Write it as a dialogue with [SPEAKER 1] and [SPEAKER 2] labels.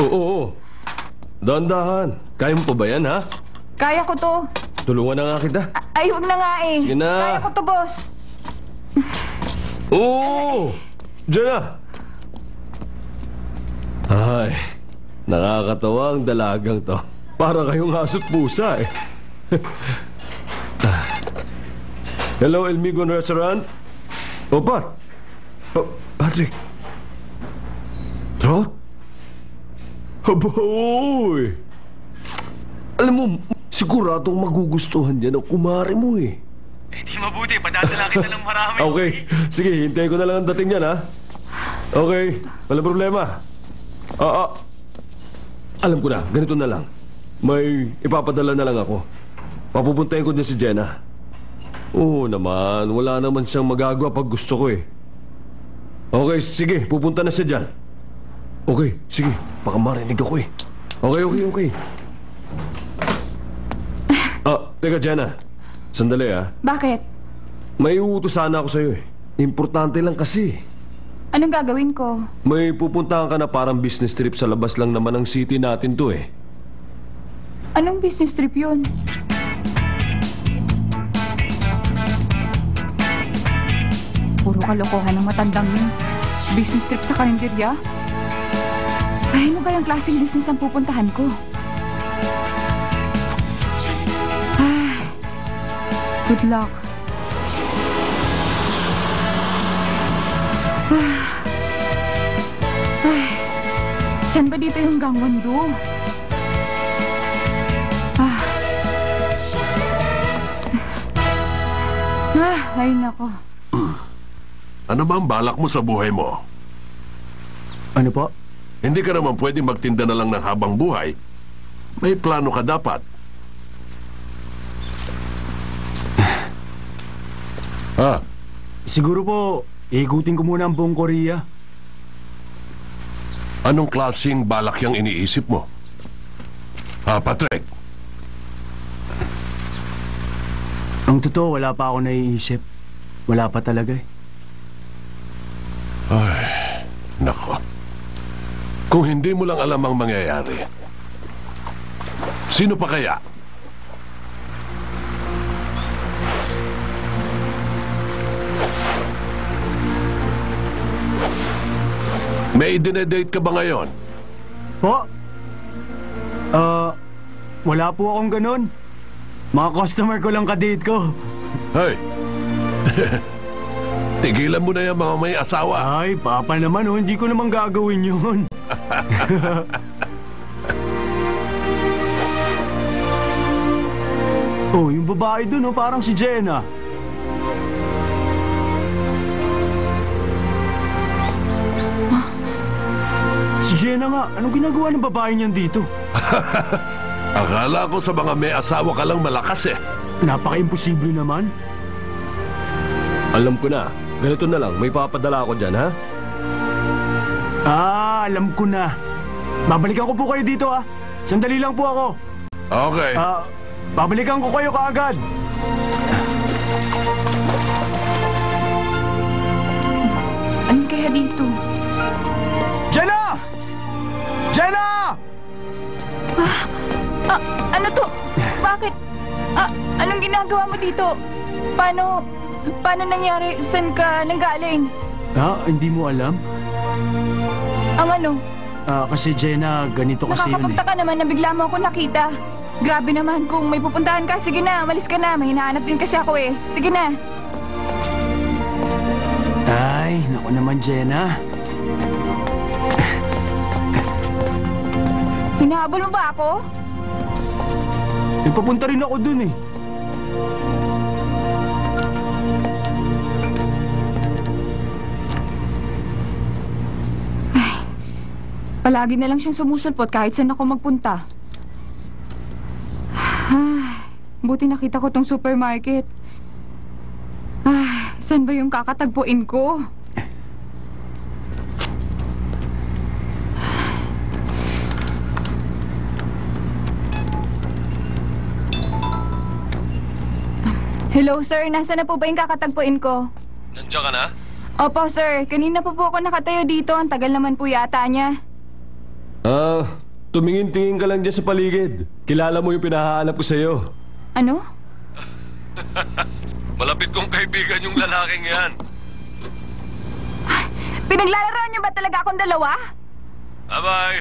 [SPEAKER 1] Oo. Dahan-dahan. Kaya mo pa ba yan, ha?
[SPEAKER 2] Kaya ko to.
[SPEAKER 1] Tulungan na nga kita.
[SPEAKER 2] Ay, wag na nga eh.
[SPEAKER 1] Sige na.
[SPEAKER 2] Kaya ko to, boss.
[SPEAKER 1] Oo! Diyan na! Ay, nakakatawa ang dalagang to. Para kayong aso't pusa eh. Hello, Elmigon Restaurant? O, Pat? Oh, Patrick? Trot? Aba, oy! Alam mo, siguradong magugustuhan niya ng kumare mo eh.
[SPEAKER 3] Eh, di mabuti. Padadala kita ng marami.
[SPEAKER 1] Okay. Sige, hintayin ko na lang ang dating niyan, ha? Okay. Walang problema. Alam ko na. Ganito na lang. May ipapadala na lang ako. Papupuntahin ko din si Jenna. Oo naman. Wala naman siyang magagawa pag gusto ko eh. Okay, sige. Pupunta na siya dyan. Okay, sige. Baka marinig ako eh. Okay. Teka, Jenna. Sandali, ha?
[SPEAKER 2] Bakit?
[SPEAKER 1] May uutos sana ako sa'yo eh. Importante lang kasi.
[SPEAKER 2] Anong gagawin ko?
[SPEAKER 1] May pupuntahan ka na parang business trip sa labas lang naman ng city natin to eh.
[SPEAKER 2] Anong business trip yun? Puro kalokohan ng matandang yun. Business trip sa karinderya? Ay, ano kayang klaseng business ang pupuntahan ko? Good luck. Saan ba dito yung Gangwon-do? Ay nako.
[SPEAKER 4] Ano ba ang balak mo sa buhay mo?
[SPEAKER 5] Ano po?
[SPEAKER 4] Hindi ka naman pwedeng magtinda na lang ng habang buhay. May plano ka dapat.
[SPEAKER 5] Siguro po, ikutin ko muna ang buong Korea.
[SPEAKER 4] Anong klaseng balak yung iniisip mo? Patrick?
[SPEAKER 5] Ang totoo, wala pa ako naiisip. Wala pa talaga eh.
[SPEAKER 4] Ay, nako. Kung hindi mo lang alam ang mangyayari, sino pa kaya? May dinedate ka ba ngayon?
[SPEAKER 5] Po? Wala po akong ganun. Mga customer ko lang kadate ko.
[SPEAKER 4] Hey! Tigilan mo na yung mga may asawa.
[SPEAKER 5] Ay, papa naman oh, hindi ko naman gagawin yun. Oh, yung babae dun oh, parang si Jenna. Si Jenna nga, anong ginagawa ng babae niyan dito?
[SPEAKER 4] Akala ko sa mga may asawa ka lang malakas eh.
[SPEAKER 5] Napaka-imposible naman.
[SPEAKER 1] Alam ko na. Ganito na lang. May papadala ako dyan, ha?
[SPEAKER 5] Alam ko na. Babalikan ko po kayo dito, ha? Sandali lang po ako.
[SPEAKER 4] Okay.
[SPEAKER 5] Babalikan ko kayo kaagad.
[SPEAKER 2] Anong kaya dito?
[SPEAKER 5] Jenna! Jenna!
[SPEAKER 2] Ano to? Bakit? Anong ginagawa mo dito? Paano nangyari? Saan ka nanggaling?
[SPEAKER 5] Hindi mo alam?
[SPEAKER 2] Ang ano?
[SPEAKER 5] Kasi Jenna, ganito kasi yun eh.
[SPEAKER 2] Nakakapagtaka naman na bigla mo ako nakita. Grabe naman, kung may pupuntahan ka, sige na, malis ka na. May hinahanap din kasi ako eh. Sige na.
[SPEAKER 5] Ay, naku naman Jenna.
[SPEAKER 2] Hinahabol mo ba ako?
[SPEAKER 5] Nagpapunta rin ako dun eh.
[SPEAKER 2] Palagi na lang siyang sumusulpot kahit saan ako magpunta. Buti nakita ko tong supermarket. Saan ba yung kakatagpuin ko? Hello, sir. Nasaan na po ba yung kakatagpuin ko?
[SPEAKER 1] Nandiyan ka na?
[SPEAKER 2] Opo, sir. Kanina pa po ako nakatayo dito. Ang tagal naman po yata niya.
[SPEAKER 1] Tumingin-tingin ka lang dyan sa paligid. Kilala mo yung pinahanap ko sa'yo.
[SPEAKER 2] Ano?
[SPEAKER 1] Malapit kong kaibigan yung lalaking yan.
[SPEAKER 2] Pinaglalaroan niyo ba talaga akong dalawa?
[SPEAKER 1] Bye-bye.